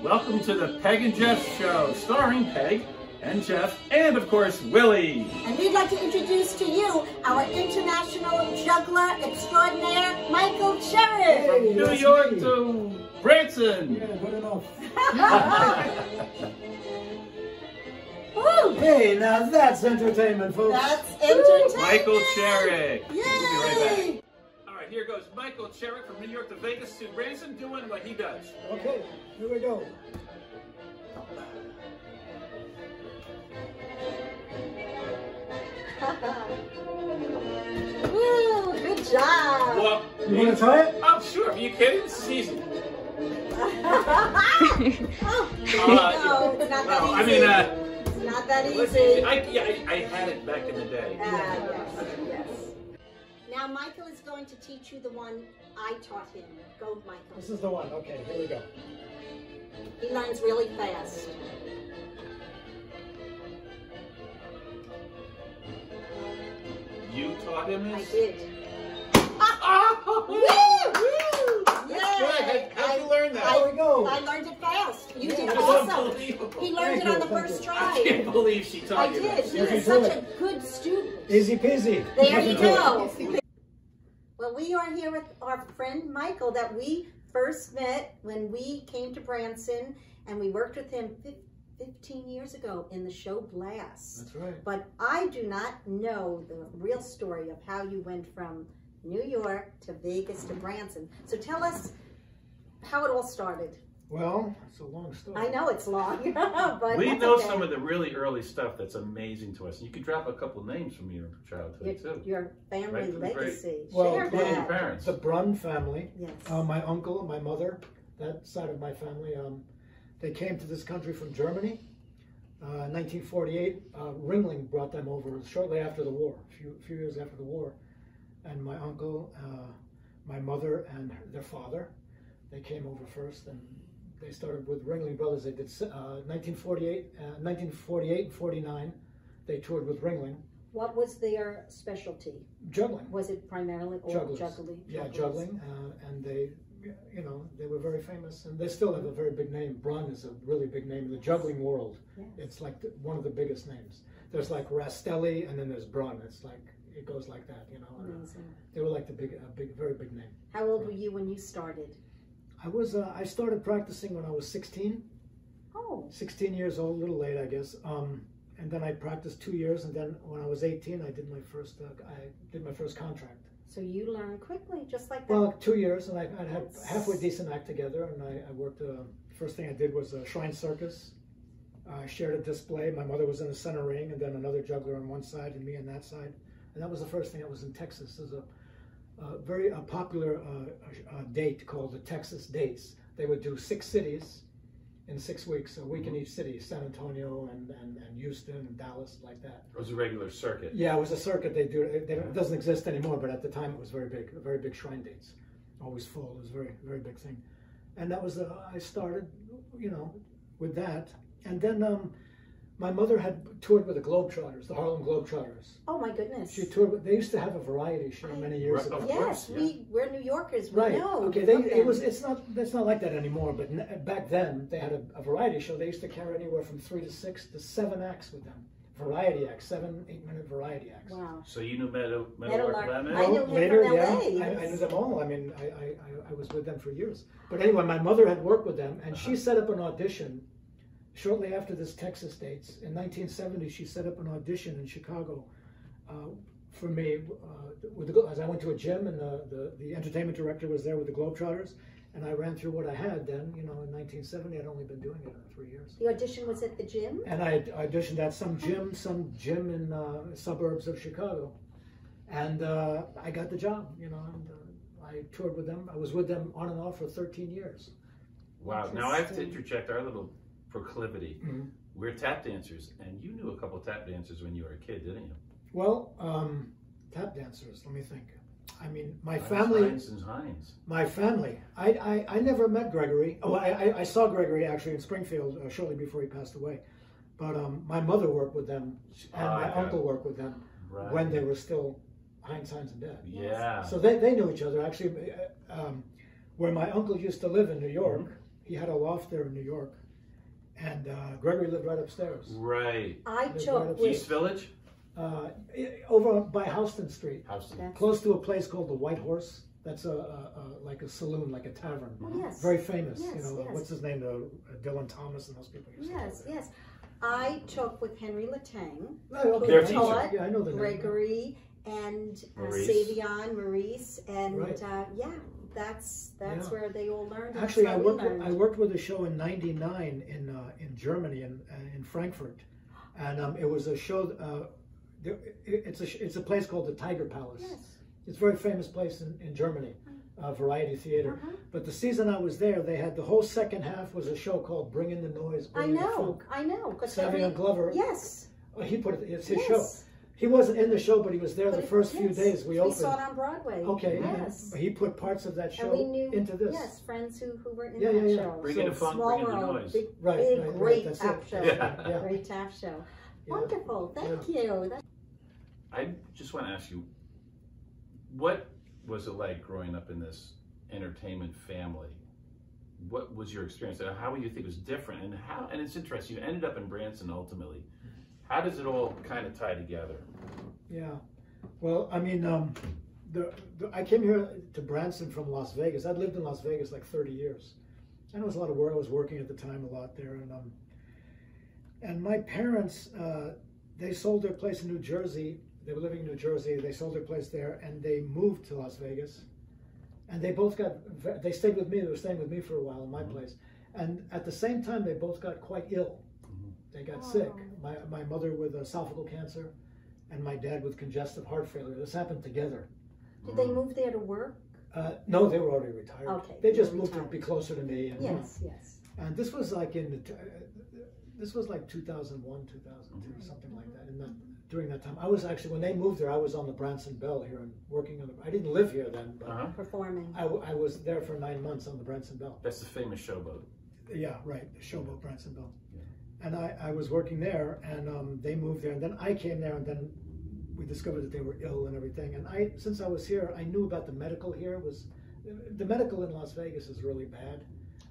Welcome to the Peg and Geoff Show, starring Peg and Geoff, and of course, Willie. And we'd like to introduce to you our international juggler extraordinaire, Michael Chirrick. From New York to Branson. Yeah, good enough. Woo! Hey, now that's entertainment, folks. That's entertainment. Michael Chirrick. Yay! We'll be right back. All right, here goes Michael Chirrick from New York to Vegas to Branson doing what he does. Okay, here we go. Woo! Good job. Well, You want to try it? oh, sure. Are you kidding? It's easy. Oh, no, it's not that easy. I mean, it's not that it was easy. easy. I had it back in the day. Yes. Now Michael is going to teach you the one I taught him. Go, Michael. This is the one. Okay, here we go. He learns really fast. You taught him I this? did. Woo! Yay! How'd you learn that? There we go. I learned it fast. You did That's also. unbelievable. He learned it on the first I try. can't believe she taught I you did. this. He You is can such do a it. good student. Easy peasy. There you go. Well, we are here with our friend Michael that we first met when we came to Branson, and we worked with him 15 years ago in the show Blast. That's right. But I do not know the real story of how you went from New York to Vegas to Branson. So tell us how it all started. Well, it's a long story. I know it's long, but We that's know okay. some of the really early stuff that's amazing to us. You could drop a couple names from your childhood, too. Your family Right, right. legacy. Well, Share Including your that. parents. The Brun family, Yes. my uncle and my mother, that side of my family, they came to this country from Germany. 1948, Ringling brought them over shortly after the war, a few years after the war. And my uncle, my mother, and their father, they came over first, and they started with Ringling Brothers. They did 1948 and 49. They toured with Ringling. What was their specialty? Juggling. Was it primarily all Jugglers. juggling? Yeah, Jugglers? juggling, and they, they were very famous, and they still have a very big name. Brun is a really big name in the juggling world. Yes. It's like one of the biggest names. There's like Rastelli, and then there's Brun. It's like it goes like that, Amazing. They were like very big name. How old were you when you started? I started practicing when I was 16. Oh. 16 years old, a little late, I guess. And then I practiced 2 years, and then when I was 18, I did my first contract. So you learned quickly, just like that. Well, 2 years, and I had halfway decent act together, and I worked. First thing I did was a shrine circus. I shared a display. My mother was in the center ring, and then another juggler on one side, and me on that side. And that was the first thing. I was in Texas. There's a very popular date called the Texas Dates. They would do 6 cities in 6 weeks, a week in each city: San Antonio and Houston and Dallas, like that. It was a regular circuit. Yeah, it was a circuit they do. It doesn't exist anymore, but at the time it was very big shrine dates. Always full. It was a very big thing. And that was, I started, with that. And then my mother had toured with the Globetrotters, the Harlem Globetrotters. Oh my goodness. She toured with, they used to have a variety show many years ago. Of Yes, course, yeah. we're New Yorkers. We Right. know. Okay. We love them. It's not like that anymore. But back then they had a variety show. They used to carry anywhere from 3 to 6 to 7 acts with them. Variety acts, 7, 8-minute variety acts. Wow. So you knew Meadowlark Meadowlark. Lemon? I knew him Later, from yeah, LA, I yes. knew them all. I mean, I was with them for years. But anyway, my mother had worked with them, and she set up an audition shortly after this Texas dates. In 1970, she set up an audition in Chicago for me. As I went to a gym, and the entertainment director was there with the Globetrotters, and I ran through what I had then. In 1970, I'd only been doing it for 3 years. The audition was at the gym? And I auditioned at some gym in suburbs of Chicago, and I got the job. And I toured with them. I was with them on and off for 13 years. Wow. Now I have to interject our little proclivity. Mm-hmm. We're tap dancers, and you knew a couple of tap dancers when you were a kid, didn't you? Well, tap dancers. Let me think. I mean, my family. Hines. My family. I never met Gregory. Oh, I saw Gregory actually in Springfield shortly before he passed away. But my mother worked with them, and my uncle worked with them when they were still Hines and Dad. Yeah. So they knew each other. Actually, where my uncle used to live in New York, he had a loft there in New York, and Gregory lived right upstairs. Right. I Lived took right with East Village? over by Houston Street, Houston. close to a place called the White Horse. That's like a saloon, like a tavern. Oh, yes. Very famous. Yes, you know, yes. what's his name? Dylan Thomas and those people. Used to Yes, go there. yes. I took with Henry Latang, Oh, okay. Their I know teacher. that. Yeah, I know the name. Gregory, and Maurice. Savion, Maurice, and Right. Yeah, that's Yeah. where they all learned. and Actually, that's I how we worked. learned. I worked with a show in '99 in Germany in Frankfurt, and it was a show. It's a place called the Tiger Palace. Yes. It's a very famous place in Germany, variety theater. Uh-huh. But the season I was there, they had the whole second half was a show called Bring in the Noise, I Bring in the know, Folk. I know. 'Cause Savion Glover, Yes. he put it. It's his Yes. show. He wasn't in the show, but he was there But the it- first few yes, days we opened. saw it on Broadway. Okay, Yes. and he put parts of that show And we knew, into this. yes, friends who were in Yeah, that yeah, yeah. show. Bring in the funk, Small bring in the World, noise. big, Right, big, right, right, great that's tap it. show. Yeah. Yeah. Great tap show. Yeah. Wonderful, thank you. I just want to ask you, what was it like growing up in this entertainment family? What was your experience? And how would you think it was different? And how? And it's interesting. You ended up in Branson ultimately. How does it all kind of tie together? Yeah. Well, I mean, I came here to Branson from Las Vegas. I'd lived in Las Vegas like 30 years. I know it was a lot of work. I was working at the time a lot there, and my parents they sold their place in New Jersey. They were living in New Jersey. They sold their place there, and they moved to Las Vegas. And they both they stayed with me. They were staying with me for a while in my place. And at the same time, they both got quite ill. They got sick. My mother with esophageal cancer, and my dad with congestive heart failure. This happened together. Did they move there to work? No, they were already retired. Okay, They they just were moved to retired. be closer to me. And, Yes, yes. And this was like this was like 2001, 2002, something like that. During that time, I was actually, when they moved there, I was on the Branson Bell here and working on I didn't live here then, but Performing. I was there for 9 months on the Branson Bell. That's the famous showboat. Yeah, right, the showboat Branson Bell. And I was working there, and they moved there, and then I came there, and then we discovered that they were ill and everything. And since I was here, I knew about the medical here. The medical in Las Vegas is really bad.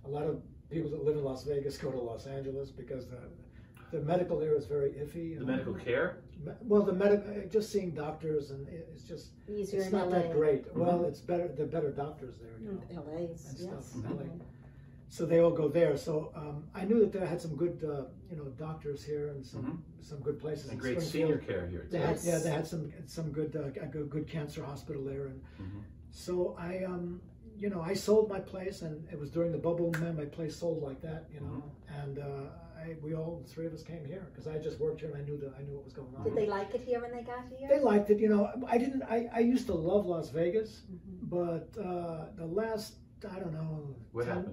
A lot of people that live in Las Vegas go to Los Angeles because the medical there is very iffy. The medical care? Well, just seeing doctors, and it's just Easier it's in not LA. that great. Well, it's better. They're better doctors there, you know, LA's, and yes. stuff. LA. So they all go there. So I knew that they had some good, doctors here and some good places. And in great Springfield. senior care here too. They had, yeah, they had some good, a good cancer hospital there, and so I sold my place, and it was during the bubble, and my place sold like that, and we all, the three of us came here because I just worked here and I knew what was going on. Did they like it here when they got here? They liked it, I used to love Las Vegas, but the last, I don't know,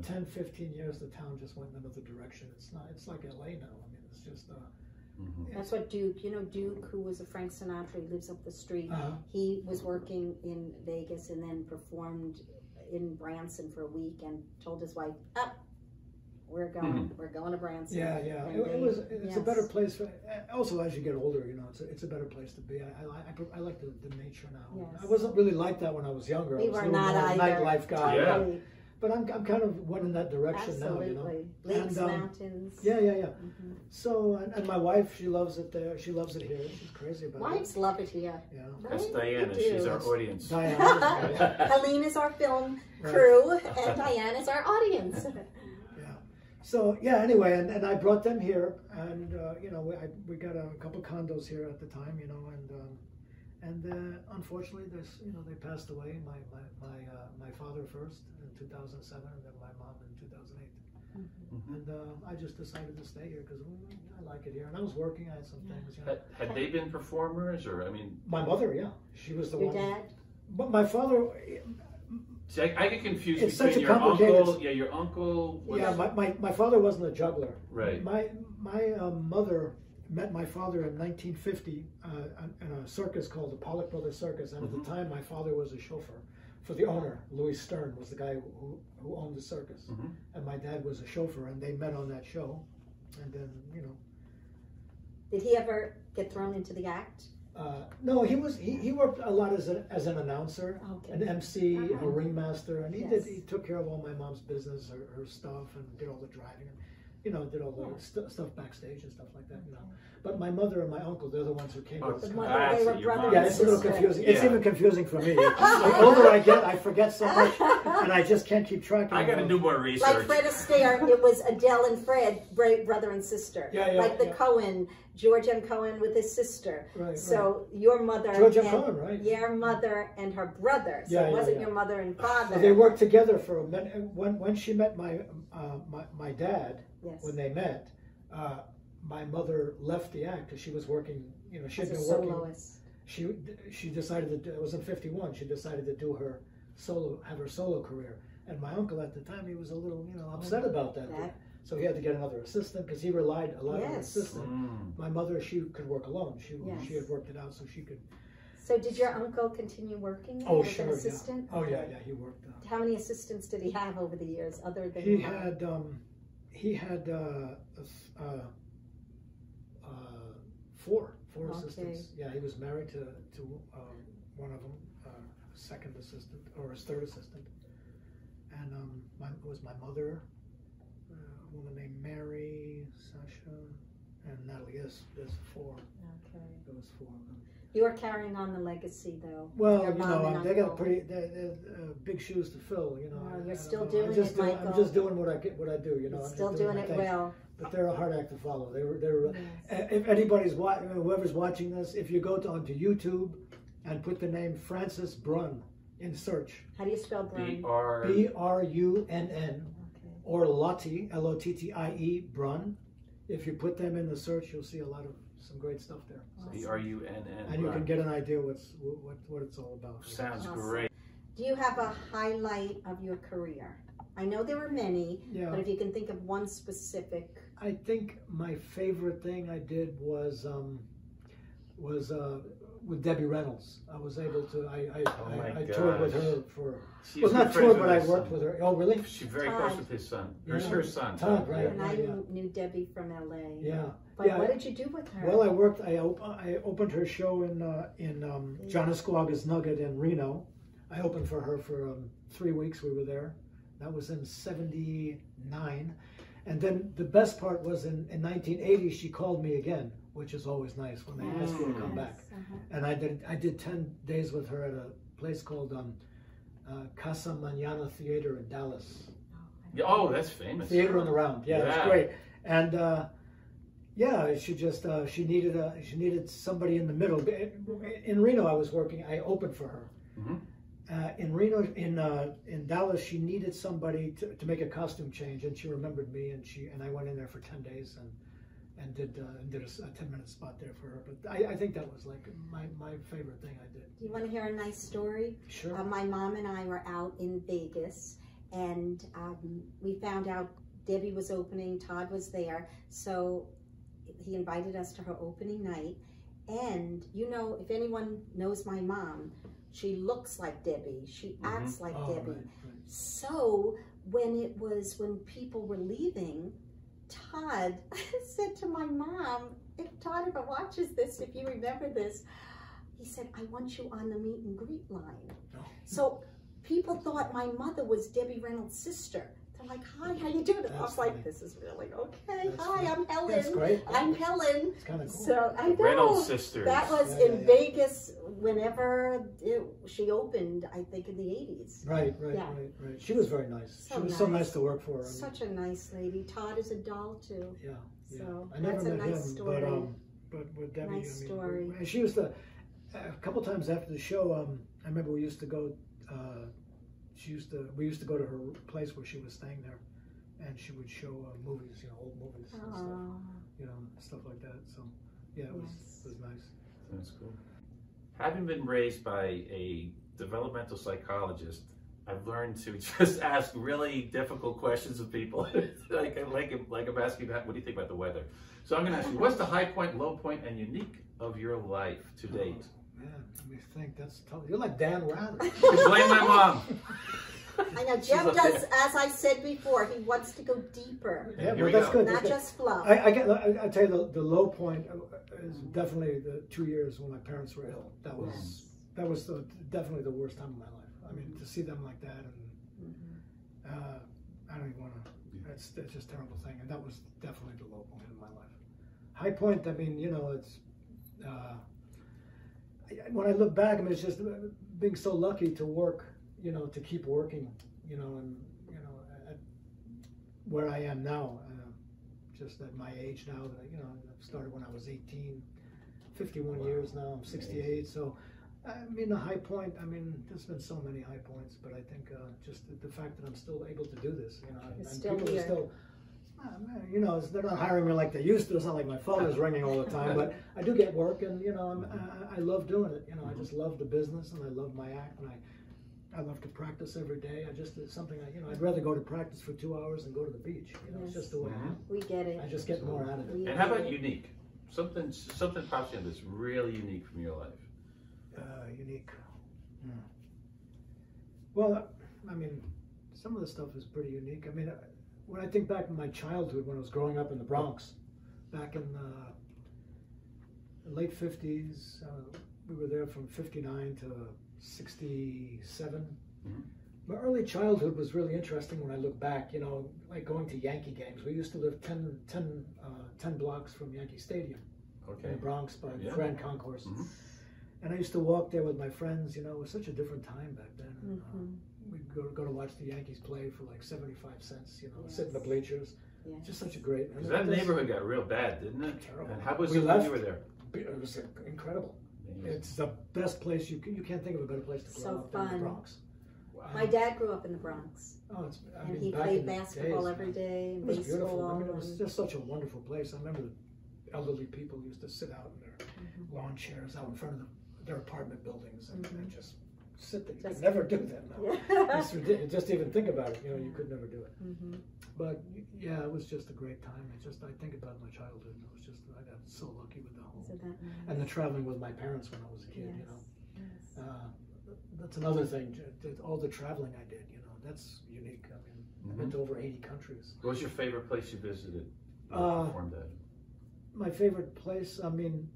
10, 15 years, the town just went in another direction. It's like LA now. I mean, it's just, That's what Duke, Duke, who was a Frank Sinatra, he lives up the street. He was working in Vegas and then performed in Branson for a week and told his wife, we're going to Branson. yeah. It's a better place for, also as you get older, it's a better place to be. I like the nature now. Yes. I wasn't really like that when I was younger. We I was were a little not more either. nightlife guy. Totally. But I'm kind of went in that direction now, Absolutely. Lakes, mountains. Yeah. So, and my wife, she loves it there. She loves it here. She's crazy about Wives love it here. it. Yeah. That's Right? Diana. They do. She's our audience. Diana. Helene is our film crew, and Diane is our audience. So anyway, and I brought them here, and we got a couple condos here at the time, and unfortunately, they passed away. My father first in 2007, and then my mom in 2008. And I just decided to stay here because I like it here, and I was working. I had some things. Had they been performers, or my mother, she was the Your one. dad? But my father. See, I get confused It's between such a your complicated- uncle. Yeah, your uncle. Was, My father wasn't a juggler. Right. My mother met my father in 1950 in a circus called the Pollock Brothers Circus, and at the time my father was a chauffeur for the owner. Louis Stern was the guy who owned the circus, and my dad was a chauffeur, and they met on that show, and then Did he ever get thrown into the act? No, he worked a lot as an announcer, Okay. an MC, Uh-huh. a ringmaster, and Yes. he took care of all my mom's business, her stuff, and did all the driving, and did all the stuff backstage and stuff like that. But my mother and my uncle, they're the ones who came. Oh, with The us. mother, they were your brother mom. Yeah, and it's a little sister. confusing. Yeah. It's even confusing for me. The older I get, I forget so much, and I just can't keep track. I got to do more Like research. Fred Astaire, it was Adele and Fred, brother and sister. Yeah, yeah, like the yeah. Cohen, George M. Cohen with his sister. Right, So your mother, George M. and Cohen, right? Your mother and her brother. So Yeah, it yeah, wasn't yeah. your mother and father. They worked together for a minute. When she met my dad, Yes. when they met, my mother left the act because she was working. She had As a been working. soloist. She decided to. It was in '51. She decided to do her solo career. And my uncle at the time, he was a little upset about that. So he had to get another assistant because he relied a lot on an Yes. assistant. My mother, she could work alone. She had worked it out, so she could. So did your uncle continue working Oh, as sure, an yeah. assistant? Oh yeah, he worked. How many assistants did he have over the years, other than He your mom? had four Okay. assistants. Yeah, he was married to one of them, second assistant or his third assistant, and it was my mother, a woman named Mary, Sasha, and Natalie. Yes, there's four. Okay. There was four of them. You are carrying on the legacy, though. Well, your mom and they got uncle. they're big shoes to fill. Well, I you're don't still know. doing it, Michael. I'm just doing what I do. You're I'm just still doing my it thing. well. But they're a hard act to follow. They're Yes. if anybody's whoever's watching this, if you go onto YouTube and put the name Francis Brunn in search, How do you spell Brunn? Brunn, Okay. or Lottie, Lottie Brunn. If you put them in the search, you'll see some great stuff there. BRUNN. And you can get an idea what it's all about. Sounds Awesome. great. Do you have a highlight of your career? I know there were many, Yeah. but if you can think of one specific. I think my favorite thing I did was with Debbie Reynolds. I was able to. I toured with her for. She's Well, not good friends toured, but I his worked son. with her. Oh, really? She's very Todd. close with his son. Or Yeah. her son. Todd, right. And I yeah. knew Debbie from LA. Yeah. But Yeah. what did you do with her? Well, I opened her show in John Esquaga's Nugget in Reno. I opened for her for 3 weeks. We were there. That was in '79. And then the best part was in 1980, she called me again, which is always nice when they ask you to come back. And I did 10 days with her at a place called Casa Mañana Theater in Dallas. Yeah, oh, that's famous. Theater on the Round. Yeah, Yeah. it's great. And yeah, she needed somebody in the middle. In Reno, I was working. I opened for her. Mm-hmm. In Reno, in Dallas, she needed somebody to make a costume change, and she remembered me, and I went in there for 10 days and did a 10-minute spot there for her. But I think that was like my favorite thing I did. Do you want to hear a nice story? Sure. My mom and I were out in Vegas, and we found out Debbie was opening, Todd was there, so he invited us to her opening night. And if anyone knows my mom, she looks like Debbie. She acts like Debbie. Right. So when people were leaving, Todd said to my mom, if Todd ever watches this, if you remember this, he said, I want you on the meet and greet line. Oh. So people thought my mother was Debbie Reynolds' sister. They're like, hi, how you doing? I was funny. like, this is really okay. That's Hi, funny. I'm Helen. That's great. I'm Helen. It's kind of cool. So I know. Reynolds sisters. That was Yeah, in yeah. Vegas whenever she opened, I think in the 80s. Right. Yeah. She was very nice. So She was so nice. nice to work for. Such a nice lady. Todd is a doll too. Yeah. So I never that's a met nice him, story. but with Debbie, Nice story. and she was a couple times after the show. I remember we used to go. We used to go to her place where she was staying there, and she would show movies, old movies and stuff, stuff like that. So yeah, it was nice. That's cool. Having been raised by a developmental psychologist, I've learned to just ask really difficult questions of people. like I'm asking, what do you think about the weather? So I'm going to ask you, what's the high point, low point, and unique of your life to date? Man, let me think. That's tough. You're like Dan Rather. You blame my mom. I know Geoff does, as I said before, he wants to go deeper. Yeah, well, that's good. Not just fluff. I tell you, the low point is definitely the 2 years when my parents were ill. That was definitely the worst time of my life. I mean, to see them like that, and I don't even want to. It's just a terrible thing, and that was definitely the low point in my life. High point, I mean, you know, it's when I look back, I mean, it's just being so lucky to work, you know, to keep working, you know, and you know, at where I am now, just at my age now, that you know, I started when I was 18, 51 years now. I'm 68, so. I mean, the high point, I mean, there's been so many high points, but I think just the fact that I'm still able to do this, you know, and people are still, you know, they're not hiring me like they used to. It's not like my phone is ringing all the time, but I do get work, and, you know, I love doing it. You know, I just love the business, and I love my act, and I love to practice every day. It's something, you know, I'd rather go to practice for 2 hours than go to the beach. You know, it's just the way I am. We get it. I just get more out of it. And how about unique? Something pops in that's really unique from your life. Unique. Well, I mean, some of the stuff is pretty unique. I mean, when I think back to my childhood, when I was growing up in the Bronx, back in the late 50s, we were there from 59 to 67. My early childhood was really interesting when I look back, you know, like going to Yankee games. We used to live 10 blocks from Yankee Stadium in the Bronx by the Grand Concourse. And I used to walk there with my friends. You know, it was such a different time back then. We'd go to watch the Yankees play for like 75 cents, you know, sit in the bleachers. Just such a great... Because that neighborhood got real bad, didn't it? Terrible. And how was it when you were there? It was incredible. It's the best place. You can't think of a better place to grow up than the Bronx. Wow. My dad grew up in the Bronx. Oh, and he played basketball every day, and it was baseball. Beautiful. I mean, it was just such a wonderful place. I remember the elderly people used to sit out in their lawn chairs out in front of their apartment buildings and just sit there. You could never do that now. It's ridiculous. Just even think about it. You know, you could never do it. But yeah, it was just a great time. I think about my childhood. And it was just, I got so lucky with the whole, and the traveling with my parents when I was a kid. You know, that's another thing. All the traveling I did. You know, that's unique. I mean, I've been to over 80 countries. What was your favorite place you visited? Performed at? My favorite place. I mean.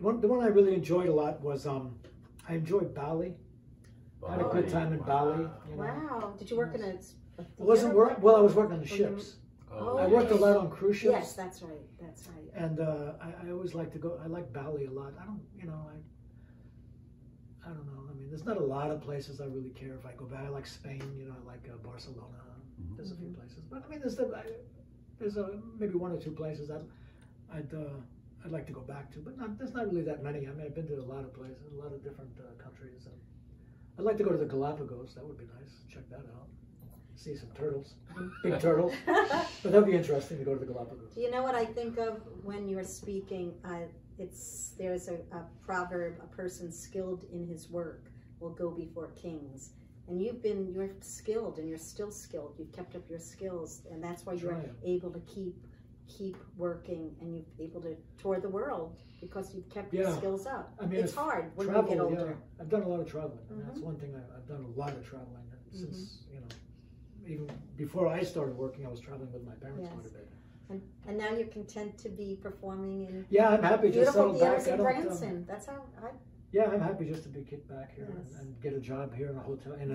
The one I really enjoyed a lot was I enjoyed Bali. I had a good time in Bali. You know. Wow! Did you work in a? I wasn't work. Well, I was working on the ships. I worked a lot on cruise ships. Yes, that's right. That's right. And I always like to go. I like Bali a lot. I don't. You know. I don't know. I mean, there's not a lot of places I really care if I go back. I like Spain. You know. I like Barcelona. There's a few places, but I mean, there's maybe one or two places I'd like to go back to, but there's not really that many. I mean, I've been to a lot of places, a lot of different countries, and I'd like to go to the Galapagos. That would be nice. Check that out. See some turtles, big turtles. But that'd be interesting to go to the Galapagos. Do you know what I think of when you're speaking? There's a proverb: a person skilled in his work will go before kings. And you're skilled, and you're still skilled. You've kept up your skills, and that's why you're able to keep working, and you're able to tour the world because you've kept your skills up. I mean, it's hard when you get older. I've done a lot of traveling, and that's one thing I've done a lot of traveling since, you know, even before I started working, I was traveling with my parents quite a bit. And now you're content to be performing in I'm happy just settled back. In Branson. That's how I'm happy just to be kicked back here and get a job here in a hotel, in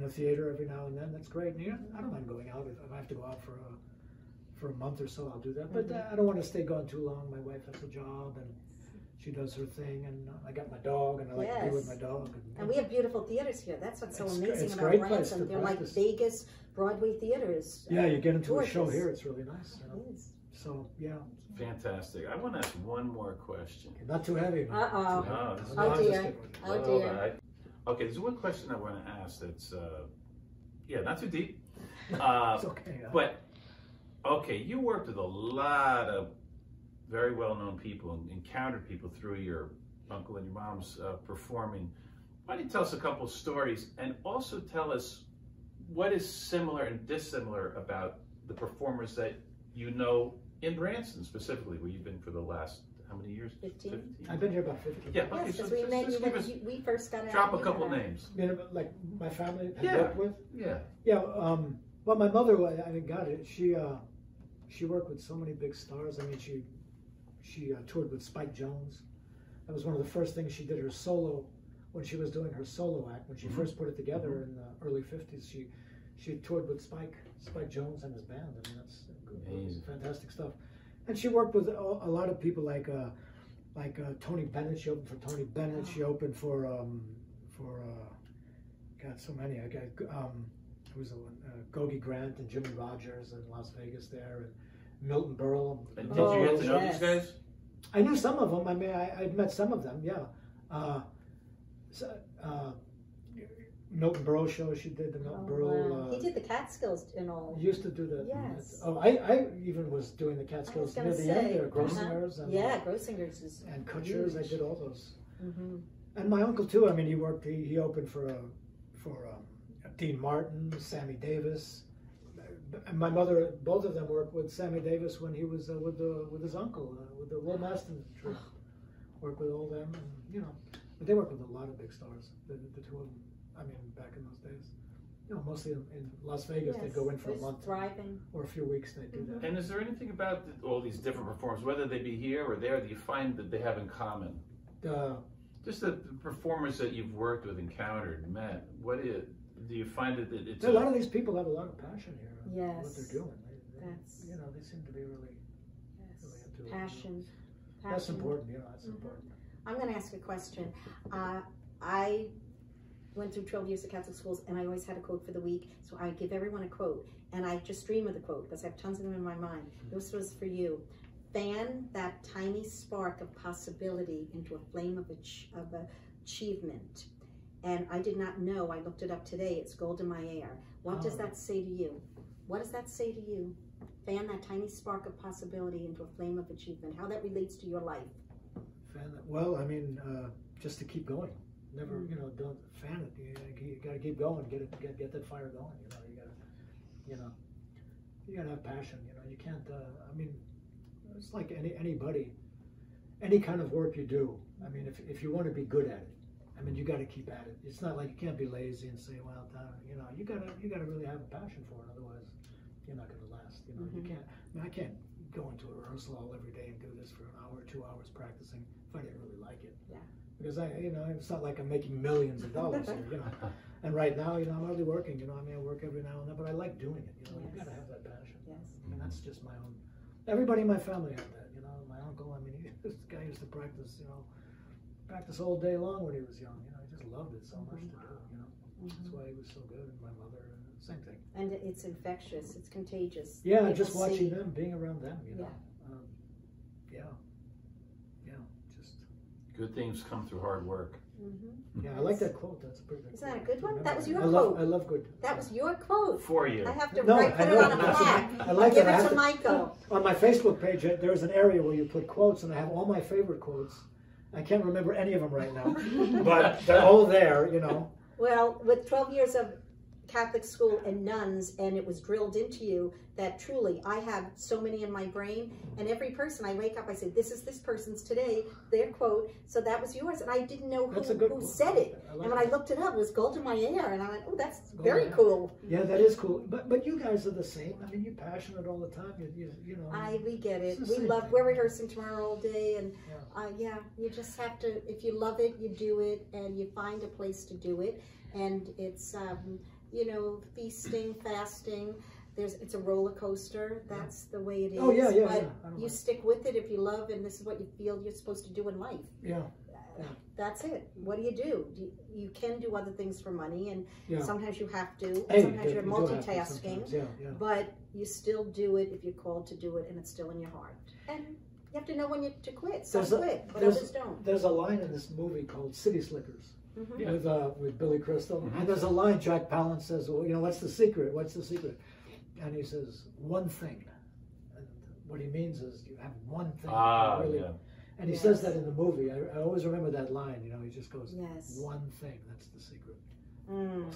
a theater every now and then. That's great. And I don't mind going out if I have to go out for a month or so. I'll do that. But I don't want to stay gone too long. My wife has a job and she does her thing, and I got my dog, and I like to be with my dog. And we have beautiful theaters here. That's what's so amazing about Branson. They're like Vegas Broadway theaters. Yeah, you get into a show here. It's really nice. You know? It is. So Fantastic. I want to ask one more question. Not too heavy. Oh dear. Oh dear. Okay, there's one question I want to ask that's not too deep. It's okay. But okay, you worked with a lot of very well-known people and encountered people through your uncle and your mom's performing. Why don't you tell us a couple of stories, and also tell us what is similar and dissimilar about the performers that you know in Branson specifically, where you've been for the last how many years? 15. I've been here about 15. Yeah, okay, Yes, so because we met you give when us, we first got out. drop a couple names. You know, like my family I Yeah. worked with. Yeah. Yeah. Well, my mother, I mean, got it. She worked with so many big stars. I mean, she toured with Spike Jones. That was one of the first things she did her solo when she was doing her solo act. When she first put it together in the early '50s, she toured with Spike Jones and his band. I mean, that's Amazing. fantastic stuff. And she worked with a lot of people like Tony Bennett. She opened for Tony Bennett. She opened for God, so many. I got who was the one? Gogi Grant and Jimmy Rogers in Las Vegas there, and Milton Berle. And did you get to know these guys? I knew some of them. I mean, I'd met some of them. Yeah. Milton Berle show. She did the Milton Berle. Wow. He did the Catskills and all. Used to do the. Yes. Oh, I even was doing the Catskills near the end there. Grossingers and yeah, Grossingers is and Kutchers. I did all those. Mm-hmm. And my uncle too. I mean, he worked. He opened for Dean Martin, Sammy Davis. And my mother, both of them worked with Sammy Davis when he was with his uncle, with the Will Maston troupe. Worked with all them, and you know, but they worked with a lot of big stars. The two of them. I mean, back in those days, you know, mostly in Las Vegas, they'd go in for a month thriving. or a few weeks. They'd do that. And is there anything about all these different performers, whether they be here or there, that you find that they have in common? Just the performers that you've worked with, encountered, met. Do you find that it's a lot of these people have a lot of passion here. Yes. What they're doing. That's, you know, they seem to be really into it. Passion. That's important. You know, that's important. I'm going to ask a question. I went through 12 years of Catholic schools, and I always had a quote for the week. So I give everyone a quote, and I just dream of the quote because I have tons of them in my mind. This was for you. Fan that tiny spark of possibility into a flame of achievement. And I did not know. I looked it up today. It's Golda Meir. What does that say to you? What does that say to you? Fan that tiny spark of possibility into a flame of achievement. How that relates to your life? Fan that. Well, I mean, just to keep going. Never, you know, don't fan it. You got to keep going. Get that fire going. You gotta have passion. You know, you can't. I mean, it's like anybody, any kind of work you do. I mean, if you want to be good at it, I mean, you got to keep at it. It's not like you can't be lazy and say, well, you know, you gotta really have a passion for it. Otherwise, you're not going to last. You know, you can't. I mean, I can't go into a rehearsal hall every day and do this for an hour or 2 hours practicing if I didn't really like it. Yeah. Because you know, it's not like I'm making millions of dollars here, you know. And right now, you know, I'm hardly working. You know, I mean, I work every now and then, but I like doing it. You know, you got to have that passion. Yes. And that's just my own. Everybody in my family had that. You know, my uncle. I mean, this guy used to practice. You know, practice all day long when he was young. You know, he just loved it so much to do. You know, that's why he was so good. And my mother, same thing. And it's infectious. It's contagious. Yeah, just watching them, being around them. You know. Just good things come through hard work. Yeah, I like that quote. That's a pretty good. Isn't that a good one? That was your quote. quote. I love good. That was your quote. For you. I have to No, put it on a plaque. I like Give that. it to Michael. On my Facebook page, there's an area where you put quotes, and I have all my favorite quotes. I can't remember any of them right now, but they're all there, you know. Well, with 12 years of Catholic school and nuns, and it was drilled into you that truly, I have so many in my brain, and every person I wake up, I say, this is this person's today, their quote, so that was yours, and I didn't know who said it. And when I looked it up, it was Golda Meir, and I went, oh, that's very cool. Yeah, that is cool. But you guys are the same. I mean, you're passionate all the time. You know. We get it. We're rehearsing tomorrow all day, and you just have to, if you love it, you do it, and you find a place to do it, and it's, you know, feasting, fasting. It's a roller coaster. That's the way it is. Oh, yeah. But you stick with it if you love, and this is what you feel you're supposed to do in life. Yeah. That's it. What do? You can do other things for money, and sometimes you have to. Hey, sometimes you're multitasking, but you still do it if you're called to do it, and it's still in your heart. And you have to know when to quit. Some quit, but others don't. There's a line in this movie called City Slickers. With Billy Crystal, and there's a line Jack Palance says, well, you know, what's the secret? What's the secret? And he says, one thing. And what he means is you have one thing. And he says that in the movie. I always remember that line, you know, he just goes, one thing, that's the secret.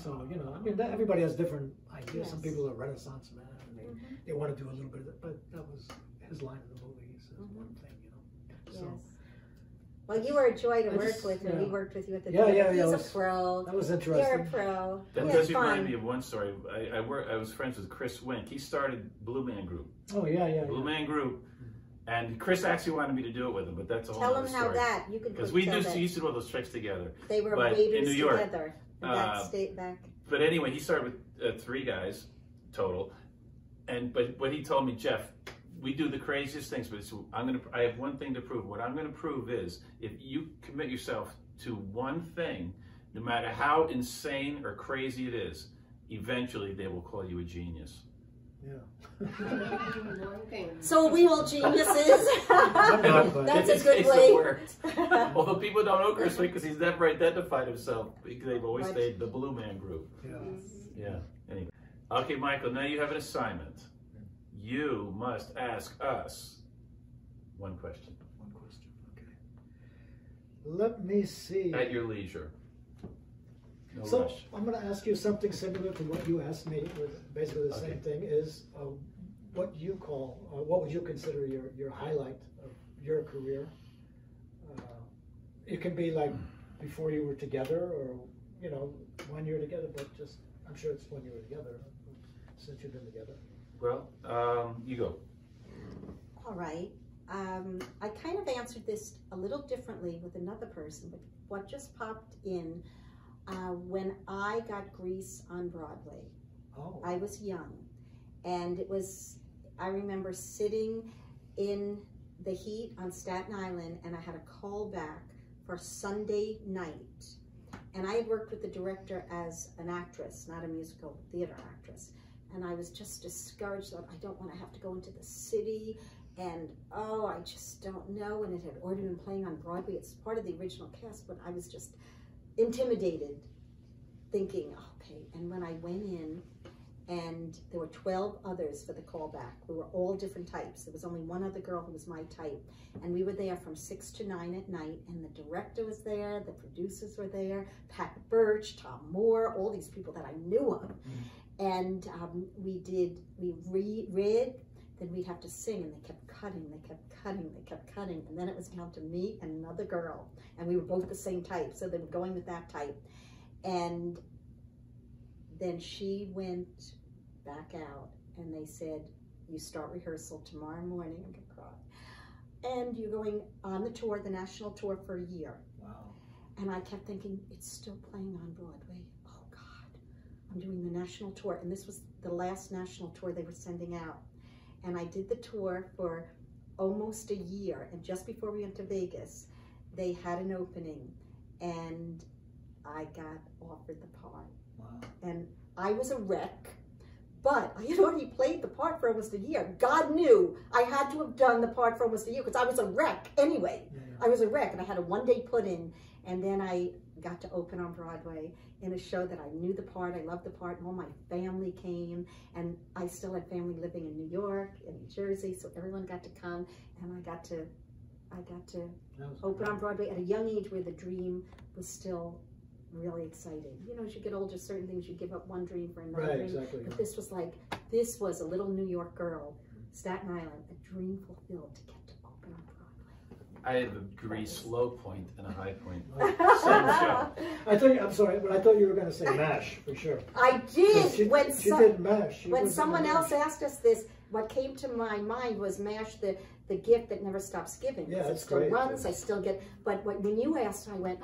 So, you know, I mean, everybody has different ideas. Some people are Renaissance men, and they want to do a little bit of it, but that was his line in the movie. He says, one thing, you know. So. Well, you were a joy to work with when we worked with you at the He's a pro. That was interesting. You're a pro. That does remind me of one story. I was friends with Chris Wink. He started Blue Man Group. Oh, yeah. Blue Man Group. And Chris actually wanted me to do it with him, but that's a whole Tell other him how story. that, you could Because we used to do all those tricks together. They were but waiters in New York, together. That state back. But anyway, he started with 3 guys total. But what he told me, Geoff, we do the craziest things, but I have one thing to prove. What I'm going to prove is if you commit yourself to one thing, no matter how insane or crazy it is, eventually they will call you a genius. Yeah. So are we all geniuses? That's a good way. Although people don't know Chris Wink because he's never identified himself. They've always stayed the Blue Man Group. Yeah. Anyway. Okay, Michael, now you have an assignment. You must ask us one question. One question, okay. Let me see. At your leisure. No So rush. I'm going to ask you something similar to what you asked me. Basically the same thing is what you call, what would you consider your highlight of your career? It can be like before you were together, or 1 year together, but just I'm sure it's when you were together since you've been together. Well, you go. All right. I kind of answered this a little differently with another person, but what just popped in when I got Grease on Broadway. Oh. I was young, and I remember sitting in the heat on Staten Island, and I had a call back for Sunday night. And I had worked with the director as an actress, not a musical theater actress. And I was just discouraged that I don't want to have to go into the city, and I just don't know. And it had already been playing on Broadway. It's part of the original cast, but I was just intimidated, thinking, okay. And when I went in, and there were 12 others for the callback. We were all different types. There was only one other girl who was my type. And we were there from 6 to 9 at night, and the director was there, the producers were there, Pat Birch, Tom Moore, all these people that I knew of. And we read, then we'd have to sing, and they kept cutting, and then it was down to me and another girl, and we were both the same type, so they were going with that type. And then she went back out, and they said, you start rehearsal tomorrow morning. I'm gonna cry. And you're going on the tour, the national tour, for a year. Wow. And I kept thinking, it's still playing on Broadway. Oh God, I'm doing the national tour. And this was the last national tour they were sending out. And I did the tour for almost a year. And just before we went to Vegas, they had an opening, and I got offered the part. Wow. And I was a wreck, but I had already played the part for almost a year. God knew I had to have done the part for almost a year because I was a wreck anyway. Yeah. I was a wreck, and I had a one-day put-in, and then I got to open on Broadway in a show that I knew the part, I loved the part, and all my family came, and I still had family living in New York and New Jersey, so everyone got to come, and I got to open on Broadway at a young age where the dream was still really exciting. You know, as you get older, certain things you give up one dream for another dream. Exactly. But this was a little New York girl, Staten Island, a dream fulfilled to get to open on Broadway. I have a Grease low point and a high point. Same show. I'm sorry, but I thought you were going to say MASH for sure. I did. She did MASH. When someone else asked us this, what came to my mind was MASH, the gift that never stops giving. Yeah, it still runs. I still get. But when you asked, I went,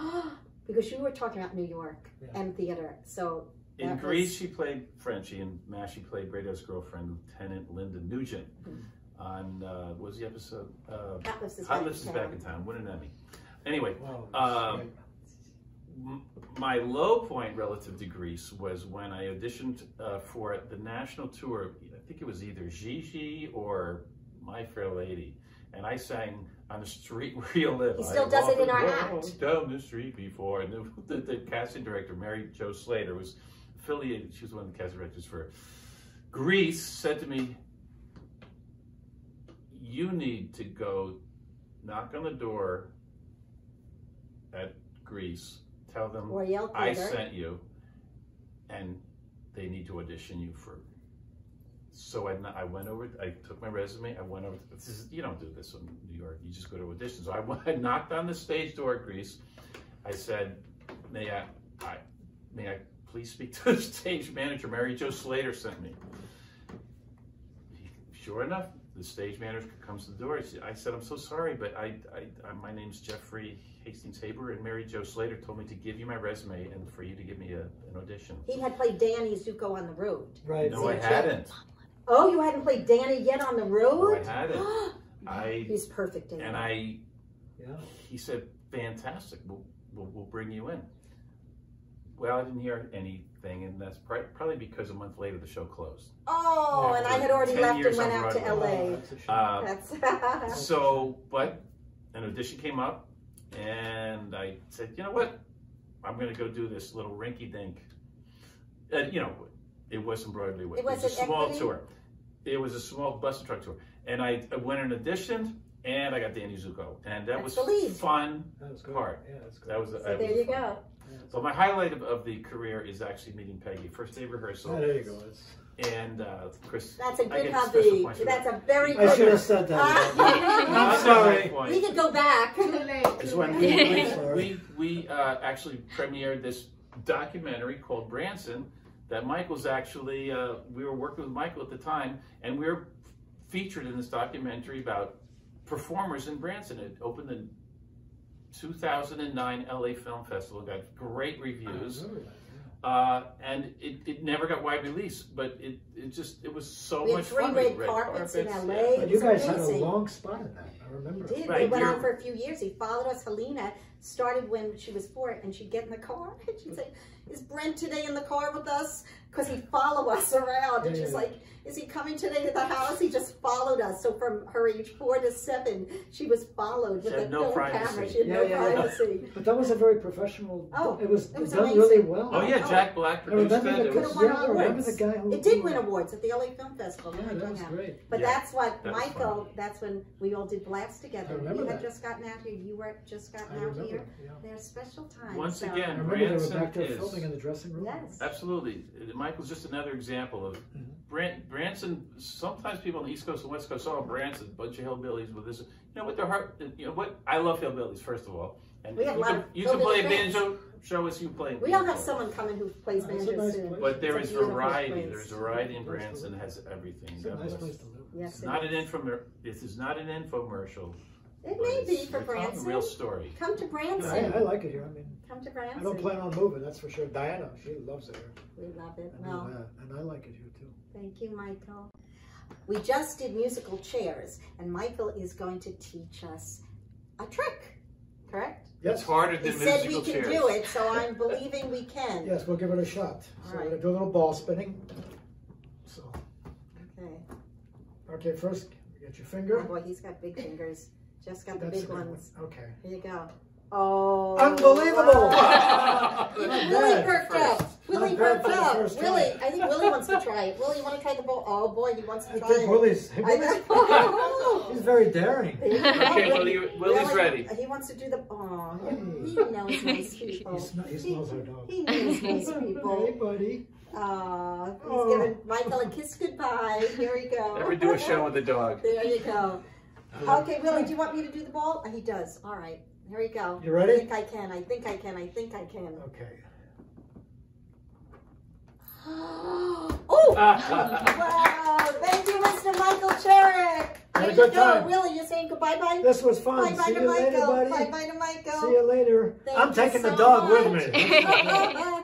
because you were talking about New York and theater. So in Grease, she played Frenchie. In MASH, she played Radio's girlfriend, Lieutenant Linda Nugent. On what was the episode? Hot Lips is Back in Town. Won an Emmy. Anyway, Wow, my low point relative to Grease was when I auditioned for the national tour. I think it was either Gigi or My Fair Lady, and I sang On the Street Where You Live. He still does it in our act. Down the street before, and the casting director, Mary Jo Slater, was affiliated. She was one of the casting directors for Grease. Said to me, "You need to go knock on the door at Grease. Tell them I sent you, and they need to audition you for So I went over, I took my resume, I went over, you don't do this in New York, you just go to auditions. So I knocked on the stage door at Grease. I said, may I please speak to the stage manager? Mary Jo Slater sent me. Sure enough, the stage manager comes to the door. I said, I'm so sorry, but my name's Jeffrey Hastings Haber, and Mary Jo Slater told me to give you my resume and for you to give me an audition. He had played Danny Zuko on the road. Right. No, I hadn't. Oh, you hadn't played Danny yet on the road? No, I hadn't. He's perfect, Danny. And he said, fantastic, we'll bring you in. Well, I didn't hear anything, and that's probably because a month later the show closed. Oh, and I had already left and went out to LA. But an audition came up, and I said, you know what? I'm going to go do this little rinky-dink. It wasn't Broadway. It was a small tour. It was a small bus and truck tour. And I went and auditioned, and I got Danny Zuko. And that was fun part. Yeah, that's good. That was, so there you go. So my highlight of the career is actually meeting Peggy. First day rehearsal. Oh, there you go. And Chris. That's a good hobby. That's a very good. I should have said that. I'm sorry. We could go back. It's when we actually premiered this documentary called Branson that Michael's actually, we were working with Michael at the time, and we were featured in this documentary about performers in Branson. It opened in 2009 LA Film Festival, got great reviews. And it never got wide release, but it was so much fun. We had 3 red carpets in LA. But you guys had a long spot in that. I remember. We did. They went on for a few years. He followed us. Helena started when she was 4, and she'd get in the car and she'd say, "Is Brent today in the car with us?" Because he'd follow us around, and she's like, "Is he coming today to the house?" He just followed us. So from her age 4 to 7, she was followed with a film camera. She had no privacy. But that was a very professional. Oh, it was done amazing. Really well. Oh yeah, Jack Black produced it. It could have won awards. Remember the guy who, it did win awards at the LA Film Festival. Yeah, that was great. But that's what Michael. That's when we all did Blast together. He had just gotten out here. You were just gotten out here. They're special times. Once again, I remember they were back there filming in the dressing room. Yes, absolutely. Michael's just another example of Branson. Sometimes people on the East Coast and West Coast saw Branson, a bunch of hillbillies with this. With their heart. I love hillbillies, first of all. And we have a lot of you can play a banjo. Show us you play. We don't have someone coming who plays banjo soon. But there is variety. There's variety in Branson. Has everything. It's a nice place to live. Yes, it's not an infomercial. This is not an infomercial. It may be for Branson. A real story. Come to Branson. I like it here. I mean, come to Branson. I don't plan on moving, that's for sure. Diana, she loves it here. We love it. And I like it here too. Thank you, Michael. We just did musical chairs, and Michael is going to teach us a trick. Correct? It's harder than musical chairs. He said we can do it, so I'm believing we can. Yes, we'll give it a shot. So we're going to do a little ball spinning. So. Okay, first, you get your finger. Oh boy, he's got big fingers. Just got the big ones. Okay. Here you go. Oh. Unbelievable! Willie perked up. Willie perked up. Willie, I think Willie wants to try it. Willie, you want to try the ball? Oh boy, he wants to try it. Willie's he's very daring. Okay, Willie's ready. He wants to do the, he knows nice people. He smells our dog. He knows nice people. Hey, buddy. He's giving Michael a kiss goodbye. Here we go. Never do a show with a dog. There you go. Okay, Willie, do you want me to do the ball? He does. All right. Here we go. You ready? I think I can. I think I can. I think I can. Okay. Oh! Wow! Thank you, Mr. Michael Chirrick. Had a good time. Willie, you're saying goodbye-bye? This was fun. Bye-bye to Michael. Bye-bye to Michael. See you later. I'm taking the dog with me.